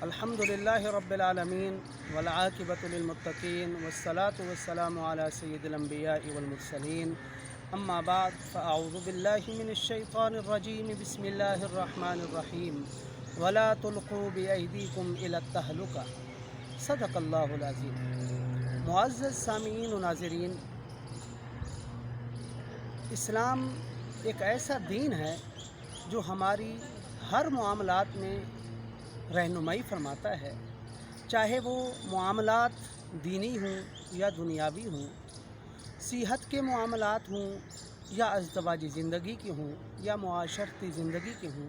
الحمدللہ رب العالمین والعاقبۃ للمتقین والصلاة والسلام علی سید الانبیاء والمرسلین اما بعد فاعوذ باللہ من الشیطان الرجیم بسم اللہ الرحمن الرحیم ولا تلقوا بایدیکم الی التہلکہ صدق اللہ العظیم۔ معزز سامعین و ناظرین، اسلام ایک ایسا دین ہے جو ہماری ہر معاملات میں رہنمائی فرماتا ہے، چاہے وہ معاملات دینی ہوں یا دنیاوی ہوں، صحت کے معاملات ہوں یا ازدواجی زندگی کی ہوں یا معاشرتی زندگی کی ہوں،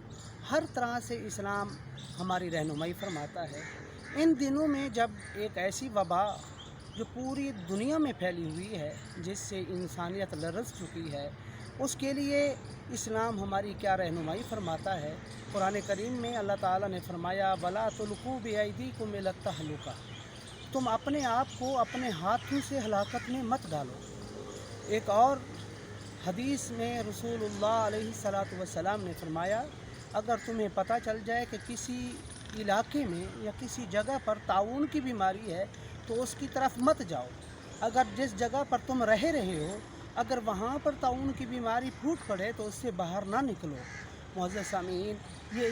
ہر طرح سے اسلام ہماری رہنمائی فرماتا ہے۔ ان دنوں میں جب ایک ایسی وبا جو پوری دنیا میں پھیلی ہوئی ہے، جس سے انسانیت لرز چکی ہے، اس کے لیے اسلام ہماری کیا رہنمائی فرماتا ہے۔ قرآن کریم میں اللہ تعالیٰ نے فرمایا وَلَا تُلْقُوا بِأَيْدِيكُمْ إِلَى التَّهْلُكَةِ، تم اپنے آپ کو اپنے ہاتھوں سے ہلاکت میں مت ڈالو۔ ایک اور حدیث میں رسول اللہ علیہ الصلاۃ نے فرمایا اگر تمہیں پتہ چل جائے کہ کسی علاقے میں یا کسی جگہ پر طاعون کی بیماری ہے تو اس کی طرف مت جاؤ۔ اگر جس جگہ پر تم رہے ہو اگر وہاں پر طاعون کی بیماری پھوٹ پڑے تو اس سے باہر نہ نکلو۔ معزز سامعین، یہ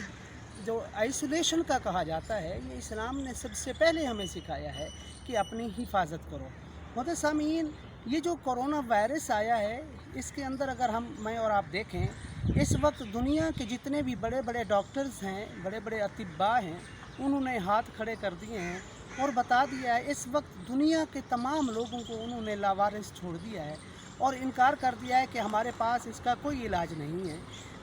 جو آئسولیشن کا کہا جاتا ہے، یہ اسلام نے سب سے پہلے ہمیں سکھایا ہے کہ اپنی حفاظت کرو۔ معزز سامعین، یہ جو کرونا وائرس آیا ہے، اس کے اندر اگر میں اور آپ دیکھیں، اس وقت دنیا کے جتنے بھی بڑے بڑے ڈاکٹرز ہیں، بڑے بڑے اطباء ہیں، انہوں نے ہاتھ کھڑے کر دیے ہیں اور بتا دیا ہے اس وقت دنیا کے تمام لوگوں کو انہوں نے لاوارث چھوڑ دیا ہے اور انکار کر دیا ہے کہ ہمارے پاس اس کا کوئی علاج نہیں ہے۔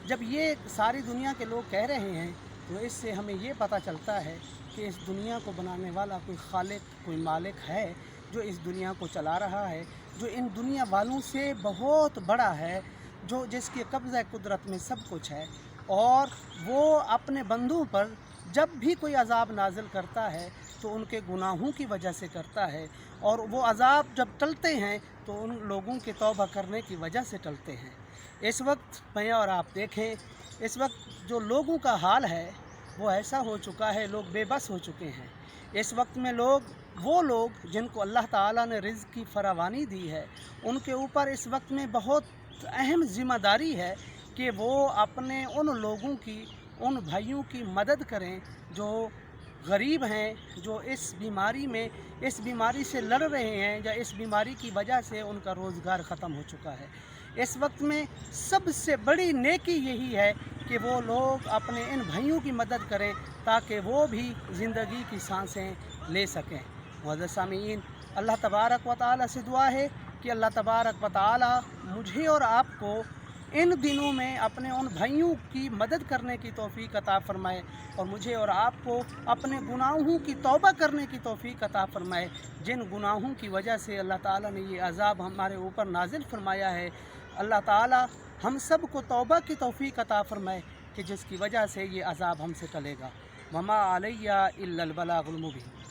جب یہ ساری دنیا کے لوگ کہہ رہے ہیں تو اس سے ہمیں یہ پتہ چلتا ہے کہ اس دنیا کو بنانے والا کوئی خالق، کوئی مالک ہے جو اس دنیا کو چلا رہا ہے، جو ان دنیا والوں سے بہت بڑا ہے، جو جس کے قبضہ قدرت میں سب کچھ ہے، اور وہ اپنے بندوں پر جب بھی کوئی عذاب نازل کرتا ہے تو ان کے گناہوں کی وجہ سے کرتا ہے، اور وہ عذاب جب ٹلتے ہیں تو ان لوگوں کے توبہ کرنے کی وجہ سے ٹلتے ہیں۔ اس وقت میں اور آپ دیکھیں، اس وقت جو لوگوں کا حال ہے وہ ایسا ہو چکا ہے، لوگ بے بس ہو چکے ہیں۔ اس وقت میں وہ لوگ جن کو اللہ تعالیٰ نے رزق کی فراوانی دی ہے، ان کے اوپر اس وقت میں بہت اہم ذمہ داری ہے کہ وہ اپنے ان لوگوں کی، ان بھائیوں کی مدد کریں جو غریب ہیں، جو اس بیماری سے لڑ رہے ہیں یا اس بیماری کی وجہ سے ان کا روزگار ختم ہو چکا ہے۔ اس وقت میں سب سے بڑی نیکی یہی ہے کہ وہ لوگ اپنے ان بھائیوں کی مدد کریں تاکہ وہ بھی زندگی کی سانسیں لے سکیں۔ معزز سامعین، اللہ تبارک و تعالیٰ سے دعا ہے کہ اللہ تبارک و تعالیٰ مجھے اور آپ کو ان دنوں میں اپنے ان بھائیوں کی مدد کرنے کی توفیق عطا فرمائے اور مجھے اور آپ کو اپنے گناہوں کی توبہ کرنے کی توفیق عطا فرمائے، جن گناہوں کی وجہ سے اللہ تعالیٰ نے یہ عذاب ہمارے اوپر نازل فرمایا ہے۔ اللہ تعالیٰ ہم سب کو توبہ کی توفیق عطا فرمائے کہ جس کی وجہ سے یہ عذاب ہم سے ٹلے گا۔ وما علیہ الا البلاغ المبین۔